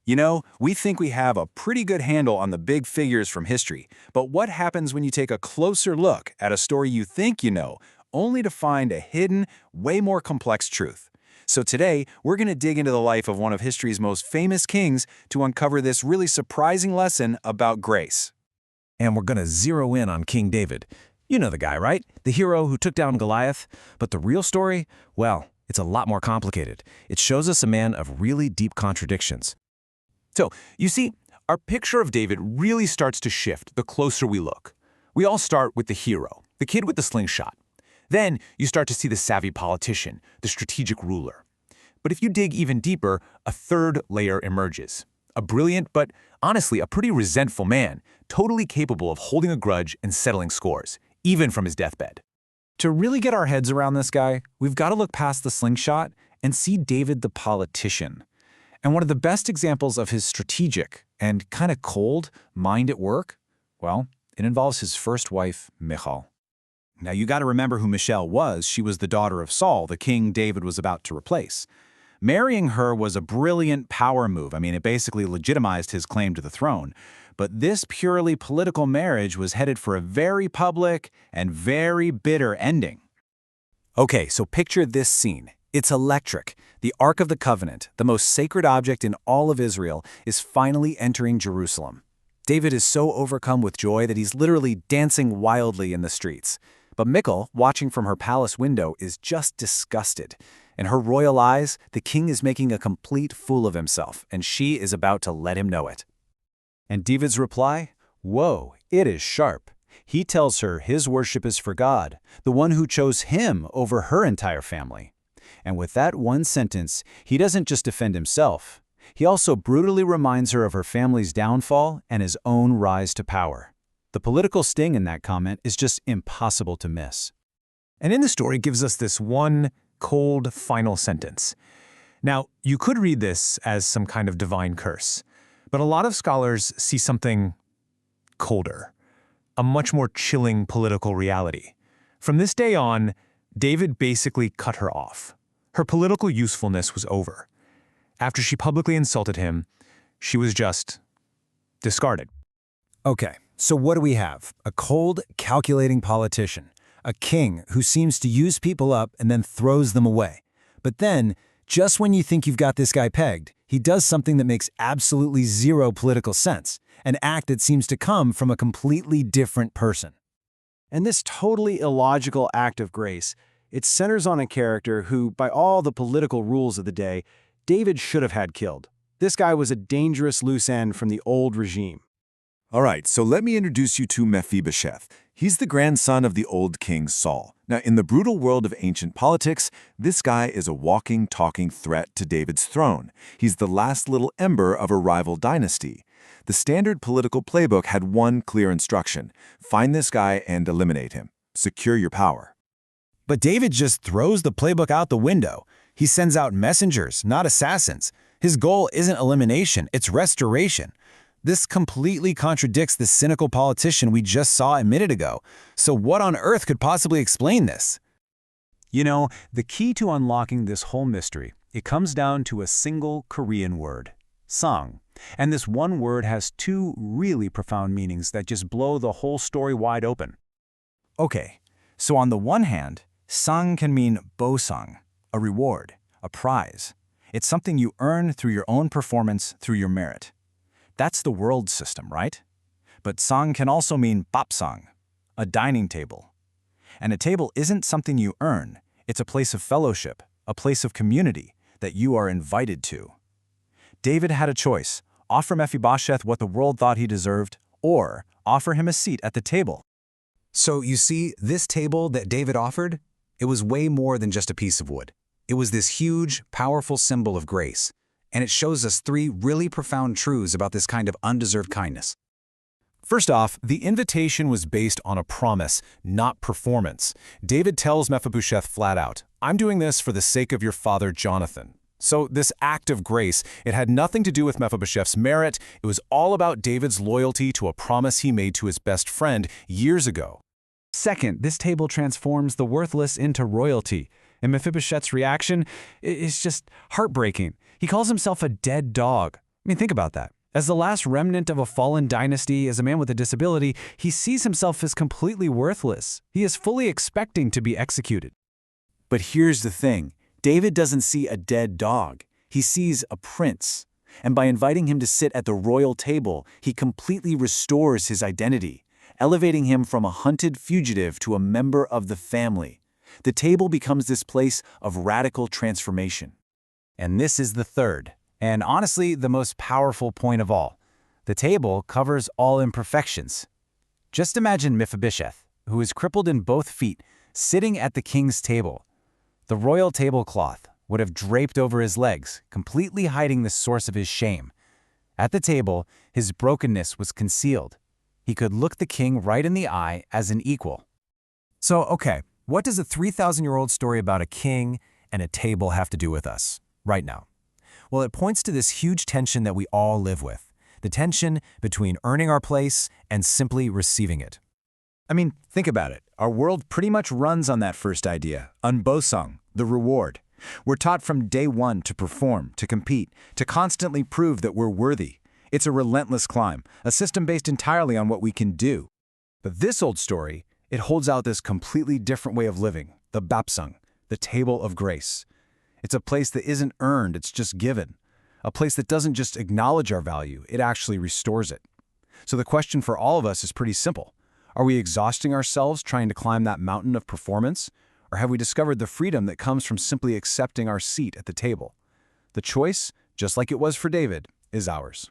You know, we think we have a pretty good handle on the big figures from history, but what happens when you take a closer look at a story you think you know, only to find a hidden, way more complex truth? So today, we're going to dig into the life of one of history's most famous kings to uncover this really surprising lesson about grace. And we're going to zero in on King David. You know the guy, right? The hero who took down Goliath. But the real story? Well, it's a lot more complicated. It shows us a man of really deep contradictions. So, you see, our picture of David really starts to shift the closer we look. We all start with the hero, the kid with the slingshot. Then you start to see the savvy politician, the strategic ruler. But if you dig even deeper, a third layer emerges. A brilliant, but honestly a pretty resentful man, totally capable of holding a grudge and settling scores, even from his deathbed. To really get our heads around this guy, we've got to look past the slingshot and see David the politician. And one of the best examples of his strategic and kind of cold mind at work, well, it involves his first wife, Michal. Now, you got to remember who Michal was. She was the daughter of Saul, the king David was about to replace. Marrying her was a brilliant power move. I mean, it basically legitimized his claim to the throne. But this purely political marriage was headed for a very public and very bitter ending. Okay, so picture this scene. It's electric. The Ark of the Covenant, the most sacred object in all of Israel, is finally entering Jerusalem. David is so overcome with joy that he's literally dancing wildly in the streets. But Michal, watching from her palace window, is just disgusted. In her royal eyes, the king is making a complete fool of himself, and she is about to let him know it. And David's reply? Whoa, it is sharp. He tells her his worship is for God, the one who chose him over her entire family. And with that one sentence, he doesn't just defend himself. He also brutally reminds her of her family's downfall and his own rise to power. The political sting in that comment is just impossible to miss. And in the story gives us this one cold final sentence. Now, you could read this as some kind of divine curse, but a lot of scholars see something colder, a much more chilling political reality. From this day on, David basically cut her off. Her political usefulness was over. After she publicly insulted him, she was just discarded. Okay, so what do we have? A cold, calculating politician. A king who seems to use people up and then throws them away. But then, just when you think you've got this guy pegged, he does something that makes absolutely zero political sense, an act that seems to come from a completely different person. And this totally illogical act of grace, it centers on a character who, by all the political rules of the day, David should have had killed. This guy was a dangerous loose end from the old regime. All right, so let me introduce you to Mephibosheth. He's the grandson of the old king Saul. Now, in the brutal world of ancient politics, this guy is a walking, talking threat to David's throne. He's the last little ember of a rival dynasty. The standard political playbook had one clear instruction: find this guy and eliminate him. Secure your power. But David just throws the playbook out the window. He sends out messengers, not assassins. His goal isn't elimination, it's restoration. This completely contradicts the cynical politician we just saw a minute ago. So what on earth could possibly explain this? You know, the key to unlocking this whole mystery, it comes down to a single Korean word, sang. And this one word has two really profound meanings that just blow the whole story wide open. Okay, so on the one hand, sang can mean bosang, a reward, a prize. It's something you earn through your own performance, through your merit. That's the world system, right? But sang can also mean bapsang, a dining table. And a table isn't something you earn. It's a place of fellowship, a place of community that you are invited to. David had a choice: offer Mephibosheth what the world thought he deserved, or offer him a seat at the table. So you see, this table that David offered, it was way more than just a piece of wood. It was this huge, powerful symbol of grace. And it shows us three really profound truths about this kind of undeserved kindness. First off, the invitation was based on a promise, not performance. David tells Mephibosheth flat out, "I'm doing this for the sake of your father Jonathan." So this act of grace, it had nothing to do with Mephibosheth's merit. It was all about David's loyalty to a promise he made to his best friend years ago. Second, this table transforms the worthless into royalty. And Mephibosheth's reaction is just heartbreaking. He calls himself a dead dog. mean, think about that. As the last remnant of a fallen dynasty, as a man with a disability, he sees himself as completely worthless. He is fully expecting to be executed. But here's the thing. David doesn't see a dead dog. He sees a prince. And by inviting him to sit at the royal table, he completely restores his identity, elevating him from a hunted fugitive to a member of the family. The table becomes this place of radical transformation. And this is the third, and honestly, the most powerful point of all. The table covers all imperfections. Just imagine Mephibosheth, who is crippled in both feet, sitting at the king's table. The royal tablecloth would have draped over his legs, completely hiding the source of his shame. At the table, his brokenness was concealed. He could look the king right in the eye as an equal. So, okay, what does a 3,000-year-old story about a king and a table have to do with us right now? Well, it points to this huge tension that we all live with, the tension between earning our place and simply receiving it. I mean, think about it. Our world pretty much runs on that first idea, unbosung, the reward. We're taught from day one to perform, to compete, to constantly prove that we're worthy. It's a relentless climb, a system based entirely on what we can do. But this old story, it holds out this completely different way of living, the bapsung, the table of grace. It's a place that isn't earned, it's just given. A place that doesn't just acknowledge our value, it actually restores it. So the question for all of us is pretty simple. Are we exhausting ourselves trying to climb that mountain of performance? Or have we discovered the freedom that comes from simply accepting our seat at the table? The choice, just like it was for David, is ours.